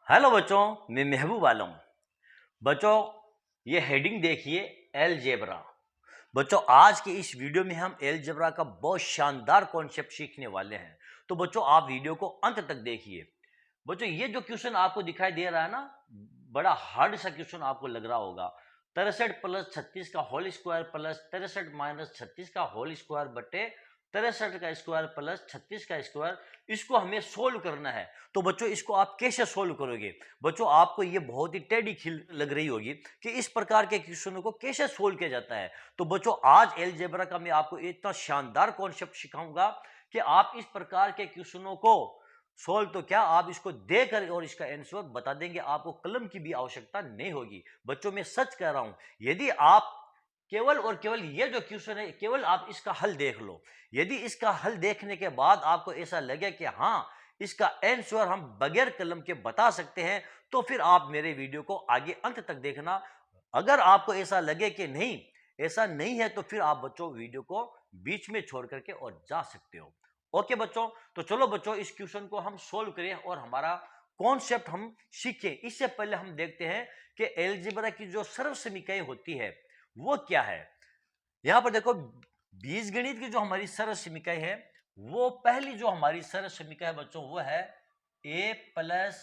Hello बच्चों, मैं महबूब आलम। बच्चों, ये हेडिंग देखिए, अलजेब्रा। बच्चों, आज के इस वीडियो में हम अलजेब्रा का बहुत शानदार कॉन्सेप्ट सीखने वाले हैं। तो बच्चों, आप वीडियो को अंत तक देखिए। बच्चों, ये जो क्वेश्चन आपको दिखाई दे रहा है ना, बड़ा हार्ड सा क्वेश्चन आपको लग रहा होगा। 63 प्लस 36 का होल स्क्वायर प्लस 63 माइनस 36 का होल स्क्वायर बटे 63 का स्क्वायर प्लस 36 का स्क्वायर, इसको हमें सोल्व करना है। तो बच्चों, इसको आप कैसे सोल्व करोगे? बच्चों, आपको ये बहुत ही टेढ़ी खील लग रही होगी कि इस प्रकार के क्वेश्चनों को कैसे सोल्व किया जाता है। तो बच्चों, आज अलजेब्रा का मैं आपको इतना शानदार कॉन्सेप्ट सिखाऊंगा कि आप इस प्रकार के क्वेश्चनों को सोल्व तो क्या, आप इसको देकर और इसका आंसर बता देंगे। आपको कलम की भी आवश्यकता नहीं होगी। बच्चों, मैं सच कह रहा हूं, यदि आप केवल और केवल ये जो क्वेश्चन है, केवल आप इसका हल देख लो। यदि इसका हल देखने के बाद आपको ऐसा लगे कि हाँ, इसका आंसर हम बगैर कलम के बता सकते हैं, तो फिर आप मेरे वीडियो को आगे अंत तक देखना। अगर आपको ऐसा लगे कि नहीं, ऐसा नहीं है, तो फिर आप बच्चों वीडियो को बीच में छोड़ करके और जा सकते हो। ओके बच्चों, तो चलो बच्चों, इस क्वेश्चन को हम सोल्व करें और हमारा कॉन्सेप्ट हम सीखें। इससे पहले हम देखते हैं कि अलजेब्रा की जो सरल समीकरण होती है वो क्या है। यहां पर देखो, बीजगणित की जो हमारी सरल समीकरण है, वो पहली जो हमारी सरल समीकरण है बच्चों, वो है a प्लस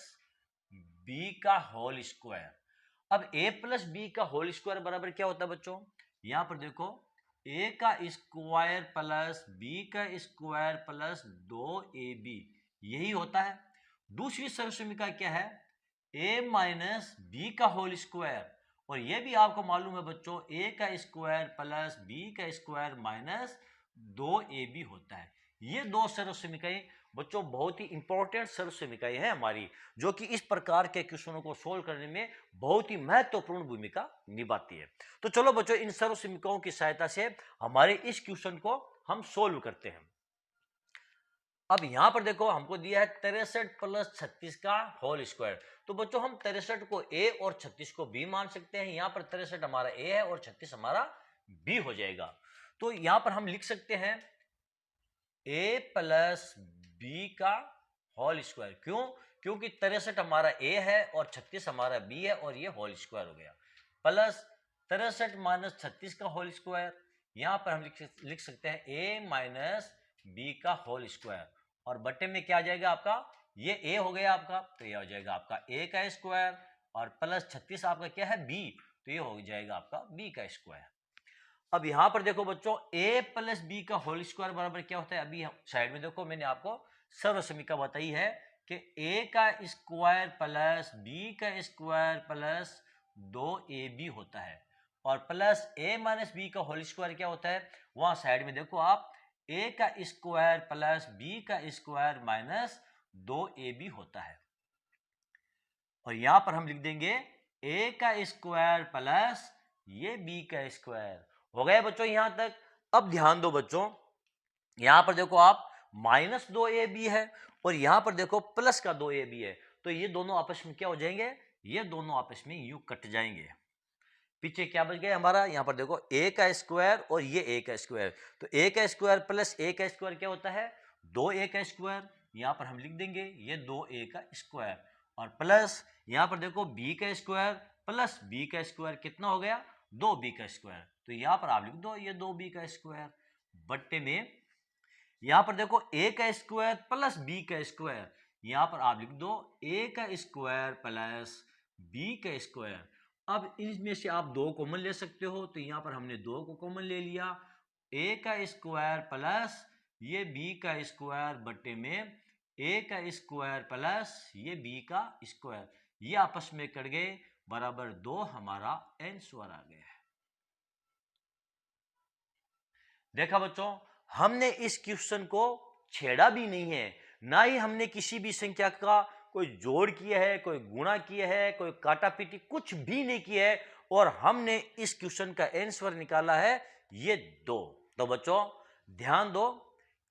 बी का होल स्क्वायर। अब a प्लस बी का होल स्क्वायर बराबर क्या होता है बच्चों? यहां पर देखो, a का स्क्वायर प्लस b का स्क्वायर प्लस 2ab, यही होता है। दूसरी सरल समीकरण क्या है? a माइनस बी का होल स्क्वायर, और यह भी आपको मालूम है बच्चों, a का स्क्वायर प्लस b का स्क्वायर माइनस 2ab होता है। ये दो सरल समीकरण बच्चों बहुत ही इंपॉर्टेंट सरल समीकरण है हमारी, जो कि इस प्रकार के क्वेश्चनों को सोल्व करने में बहुत ही महत्वपूर्ण भूमिका निभाती है। तो चलो बच्चों, इन सरल समीकरणों की सहायता से हमारे इस क्वेश्चन को हम सोल्व करते हैं। अब यहां पर देखो, हमको दिया है 63 प्लस 36 का होल स्क्वायर। तो बच्चों, हम 63 को a और 36 को b मान सकते हैं। यहां पर 63 हमारा a है और 36 हमारा b हो जाएगा। तो यहां पर हम लिख सकते हैं a प्लस बी का होल स्क्वायर। क्यों? क्योंकि 63 हमारा a है और 36 हमारा b है, और ये होल स्क्वायर हो गया। प्लस 63 माइनस 36 का होल स्क्वायर, यहां पर हम लिख सकते हैं a माइनस बी का होल स्क्वायर, और बटे में क्या आ जाएगा आपका? ये a हो गया आपका, तो ये हो जाएगा आपका a का स्क्वायर, और प्लस 36 आपका क्या है? b, तो ये हो जाएगा आपका b का स्क्वायर। अब यहां पर देखो बच्चों, a प्लस बी का होल स्क्वायर बराबर क्या होता है? अभी साइड में देखो, मैंने आपको सरल समीकरण बताई है कि a का स्क्वायर प्लस b का स्क्वायर प्लस 2ab होता है, और प्लस a माइनस बी का होल स्क्वायर क्या होता है? वहां साइड में देखो आप, a का स्क्वायर प्लस b का स्क्वायर माइनस 2ab होता है, और यहां पर हम लिख देंगे a का स्क्वायर प्लस ये b का स्क्वायर। हो गया बच्चों यहां तक? अब ध्यान दो बच्चों, यहां पर देखो आप, माइनस 2ab है और यहां पर देखो प्लस का 2ab है, तो ये दोनों आपस में क्या हो जाएंगे? ये दोनों आपस में यूं कट जाएंगे। पीछे क्या बच गया हमारा? यहां पर देखो, a का स्क्वायर और ये a का स्क्वायर, तो a का स्क्वायर प्लस a का स्क्वायर क्या होता है? 2a का स्क्वायर। यहां पर हम लिख देंगे ये 2a का स्क्वायर, और प्लस यहां पर देखो b का स्क्वायर प्लस b का स्क्वायर कितना हो गया? 2b का स्क्वायर, तो यहां पर आप लिख दो ये 2b का स्क्वायर, बट्टे में यहां पर देखो a का स्क्वायर प्लस b का स्क्वायर, यहां पर आप लिख दो a का स्क्वायर प्लस b का स्क्वायर। अब इसमें से आप दो कॉमन ले सकते हो, तो यहां पर हमने दो को कॉमन ले लिया, a का स्क्वायर प्लस ये b का स्क्वायर बट्टे में a का स्क्वायर प्लस ये b का स्क्वायर, ये आपस में कट गए, बराबर 2 हमारा आंसर आ गया है। देखा बच्चों, हमने इस क्वेश्चन को छेड़ा भी नहीं है, ना ही हमने किसी भी संख्या का कोई जोड़ किया है, कोई गुणा किया है, कोई काटा पीटी कुछ भी नहीं किया है, और हमने इस क्वेश्चन का आंसर निकाला है ये 2। तो बच्चों ध्यान दो,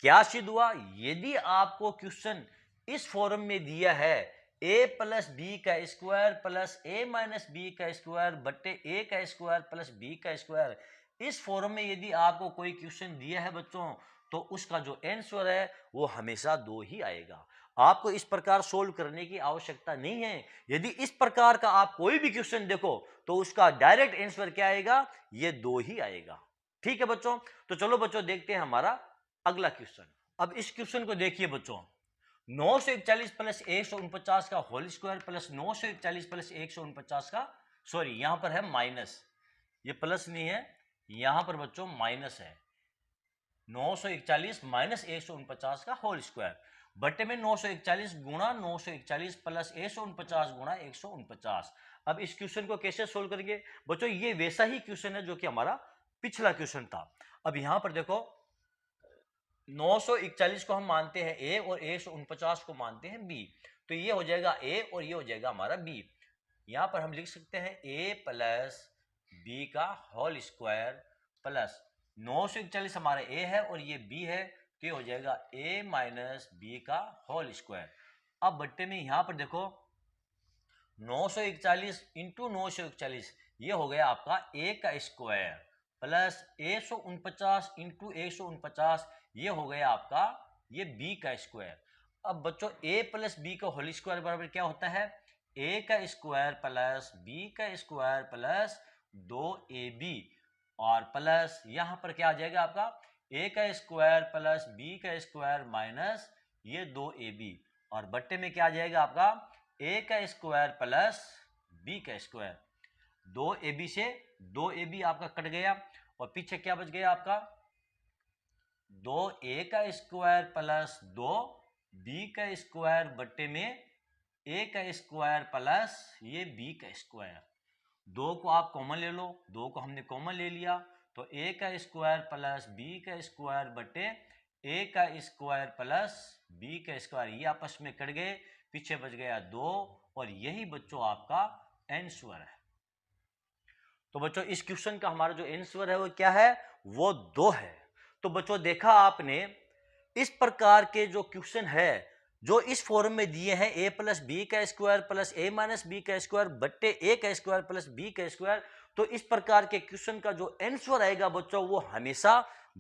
क्या सिद्ध हुआ? यदि आपको क्वेश्चन इस फॉर्म में दिया है, a प्लस बी का square plus a minus B का स्क्वायर बट्टे a का स्क्वायर प्लस b का स्क्वायर, इस फॉर्म में यदि आपको कोई क्वेश्चन दिया है बच्चों, तो उसका जो आंसर है वो हमेशा 2 ही आएगा। आपको इस प्रकार सोल्व करने की आवश्यकता नहीं है। यदि इस प्रकार का आप कोई भी क्वेश्चन देखो तो उसका डायरेक्ट आंसर क्या आएगा, ये 2 ही आएगा। ठीक है बच्चों, तो चलो बच्चों देखते हैं हमारा अगला क्वेश्चन। अब इस क्वेश्चन को देखिए बच्चों, 941 प्लस 149 का होल स्क्वायर प्लस 941 प्लस 149 का, सॉरी यहां पर है माइनस, ये प्लस नहीं है, यहां पर बच्चों माइनस है। 941 माइनस 149 का होल स्क्वायर बट्टे में 941 गुणा 941 प्लस 149 गुणा 149। अब इस क्वेश्चन को कैसे सोल्व करेंगे बच्चों, ये वैसा ही क्वेश्चन है जो कि हमारा पिछला क्वेश्चन था। अब यहां पर देखो 941 को हम मानते हैं ए और 149 को मानते हैं बी, तो ये हो जाएगा ए और ये हो जाएगा हमारा बी। यहां पर हम लिख सकते हैं ए प्लस बी का होल स्क्वायर प्लस 941 हमारा ए है और ये बी है, तो ये हो जाएगा ए माइनस बी का होल स्क्वायर। अब बट्टे में यहां पर देखो 941 इंटू 941, ये हो गया आपका ए का स्क्वायर प्लस 149 इंटू 149, ये हो गया आपका ये b का स्क्वायर। अब बच्चों a प्लस बी का होल स्क्वायर बराबर क्या होता है, a का स्क्वायर प्लस b का स्क्वायर प्लस 2ab, और प्लस यहां पर क्या आ जाएगा आपका a का स्क्वायर प्लस b का स्क्वायर माइनस ये 2ab, और बट्टे में क्या आ जाएगा आपका a का स्क्वायर प्लस b का स्क्वायर। 2ab से 2ab आपका कट गया और पीछे क्या बच गया आपका 2a का स्क्वायर प्लस 2b का स्क्वायर बट्टे में a का स्क्वायर प्लस ये b का स्क्वायर। 2 को आप कॉमन ले लो, 2 को हमने कॉमन ले लिया, तो a का स्क्वायर प्लस b का स्क्वायर बट्टे a का स्क्वायर प्लस b का स्क्वायर, ये आपस में कट गए, पीछे बच गया 2, और यही बच्चों आपका आंसर है। तो बच्चों इस क्वेश्चन का हमारा जो आंसर है वो क्या है, वो 2 है। तो बच्चों देखा आपने, इस प्रकार के जो क्वेश्चन है जो इस फॉर्म में दिए हैं a प्लस बी का square plus a minus B का स्क्वायर बट्टे a का स्क्वायर प्लस b का स्क्वायर, तो इस प्रकार के क्वेश्चन का जो आंसर आएगा बच्चों वो हमेशा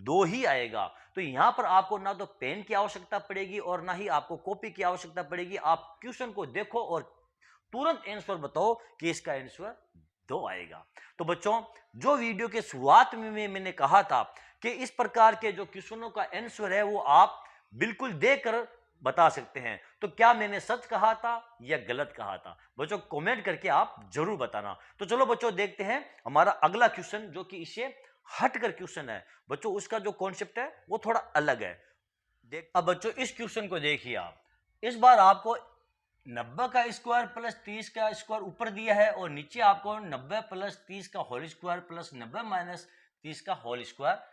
2 ही आएगा। तो यहां पर आपको ना तो पेन की आवश्यकता पड़ेगी और ना ही आपको कॉपी की आवश्यकता पड़ेगी। आप क्वेश्चन को देखो और तुरंत आंसर बताओ कि इसका आंसर 2 आएगा। तो बच्चों जो वीडियो के शुरुआत में मैंने कहा था कि इस प्रकार के जो क्वेश्चनों का आंसर है वो आप बिल्कुल देखकर बता सकते हैं, तो क्या मैंने सच कहा था या गलत कहा था बच्चों, कमेंट करके आप जरूर बताना। तो चलो बच्चों देखते हैं हमारा अगला क्वेश्चन जो कि इससे हटकर क्वेश्चन है बच्चों, उसका जो कॉन्सेप्ट है वो थोड़ा अलग है। अब बच्चों इस क्वेश्चन को देखिए आप, इस बार आपको 90 का स्क्वायर प्लस 30 का स्क्वायर ऊपर दिया है और नीचे आपको 90 प्लस 30 का होल स्क्वायर प्लस 90 माइनस 30 का होल स्क्वायर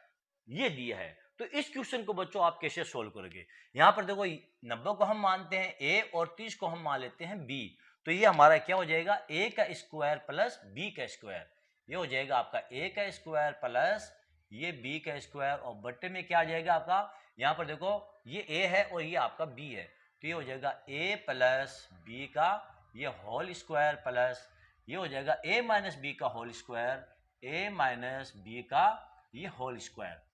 ये दिया है। तो इस क्वेश्चन को बच्चों आप कैसे सोल्व करोगे, यहां पर देखो 90 को हम मानते हैं a और 30 को हम मान लेते हैं b, तो ये हमारा क्या हो जाएगा a का स्क्वायर प्लस b का स्क्वायर, ये हो जाएगा आपका a का स्क्वायर प्लस ये b का स्क्वायर, और बट्टे में क्या आ जाएगा आपका, यहां पर देखो ये a है और ये आपका b है, तो ये हो जाएगा a प्लस बी का ये होल स्क्वायर प्लस ये हो जाएगा a माइनस बी का whole square, a minus B का ये होल स्क्वायर।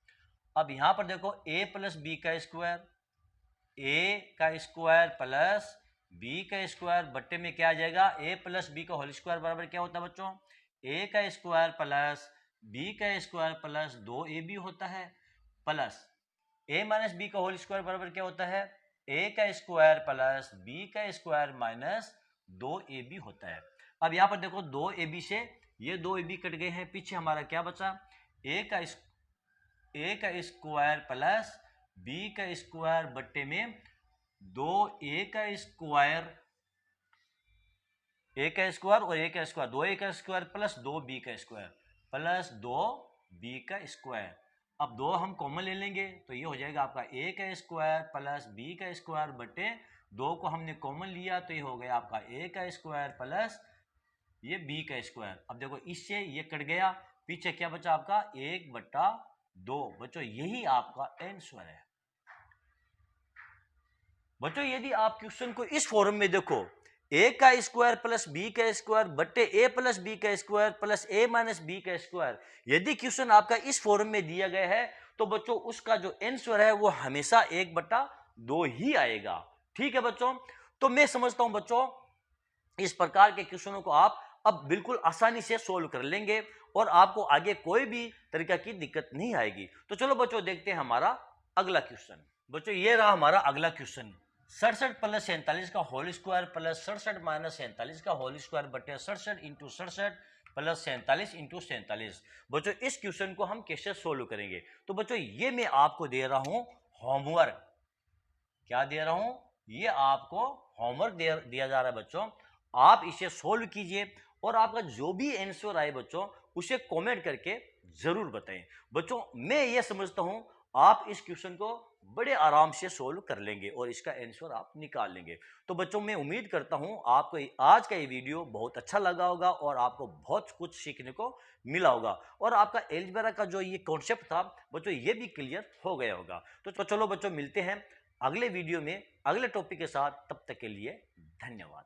अब यहां पर देखो a प्लस बी का स्क्वायर, a का स्क्वायर प्लस b का स्क्वायर बट्टे में क्या आ जाएगा a प्लस बी का होल स्क्वायर बराबर क्या होता है बच्चों, a का स्क्वायर प्लस b का स्क्वायर प्लस 2ab होता है, प्लस a माइनस बी का होल स्क्वायर बराबर क्या होता है, a का स्क्वायर प्लस b का स्क्वायर माइनस 2ab होता है। अब यहाँ पर देखो 2ab से ये 2ab कट गए हैं, पीछे हमारा क्या बचा, a का स्क्वायर प्लस b का स्क्वायर बट्टे में 2a का स्क्वायर, a का स्क्वायर और a का स्क्वायर, 2a का स्क्वायर प्लस 2b का स्क्वायर प्लस 2b का स्क्वायर। अब 2 हम कॉमन ले लेंगे तो ये हो जाएगा आपका a का स्क्वायर प्लस b का स्क्वायर बटे 2 को हमने कॉमन लिया तो ये हो गया आपका a का स्क्वायर प्लस ये b का स्क्वायर। अब देखो इससे ये कट गया, पीछे क्या बचा आपका 1/2। बच्चों यही आपका आंसर है। बच्चों यदि आप क्वेश्चन को इस फॉर्म में देखो, a का स्क्वायर प्लस b का स्क्वायर बट्टे a प्लस b का square plus a minus b का स्क्वायर, यदि क्वेश्चन आपका इस फॉर्म में दिया गया है तो बच्चों उसका जो आंसर है वो हमेशा 1/2 ही आएगा। ठीक है बच्चों, तो मैं समझता हूं बच्चों इस प्रकार के क्वेश्चनों को आप अब बिल्कुल आसानी से सोल्व कर लेंगे और आपको आगे कोई भी तरीका की दिक्कत नहीं आएगी। तो चलो बच्चों देखते हैं हमारा अगला क्वेश्चन। बच्चों ये रहा हमारा अगला क्वेश्चन, 67 प्लस 47 का होल स्क्वायर प्लस 67 माइनस 47 का होल स्क्वायर बटे 67 इंटू 67 प्लस 47 इंटू 47। बच्चों इस क्वेश्चन को हम कैसे सोल्व करेंगे? तो बच्चों ये मैं आपको दे रहा हूं होमवर्क। क्या दे रहा हूं? ये आपको होमवर्क दिया जा रहा है बच्चों। आप इसे सोल्व कीजिए और आपका जो भी आंसर आए बच्चों उसे कमेंट करके जरूर बताएं। बच्चों मैं ये समझता हूं आप इस क्वेश्चन को बड़े आराम से सोल्व कर लेंगे और इसका आंसर आप निकाल लेंगे। तो बच्चों मैं उम्मीद करता हूं आपको आज का ये वीडियो बहुत अच्छा लगा होगा और आपको बहुत कुछ सीखने को मिला होगा और आपका अलजेब्रा का जो ये कॉन्सेप्ट था बच्चों ये भी क्लियर हो गया होगा। तो चलो बच्चों मिलते हैं अगले वीडियो में अगले टॉपिक के साथ, तब तक के लिए धन्यवाद।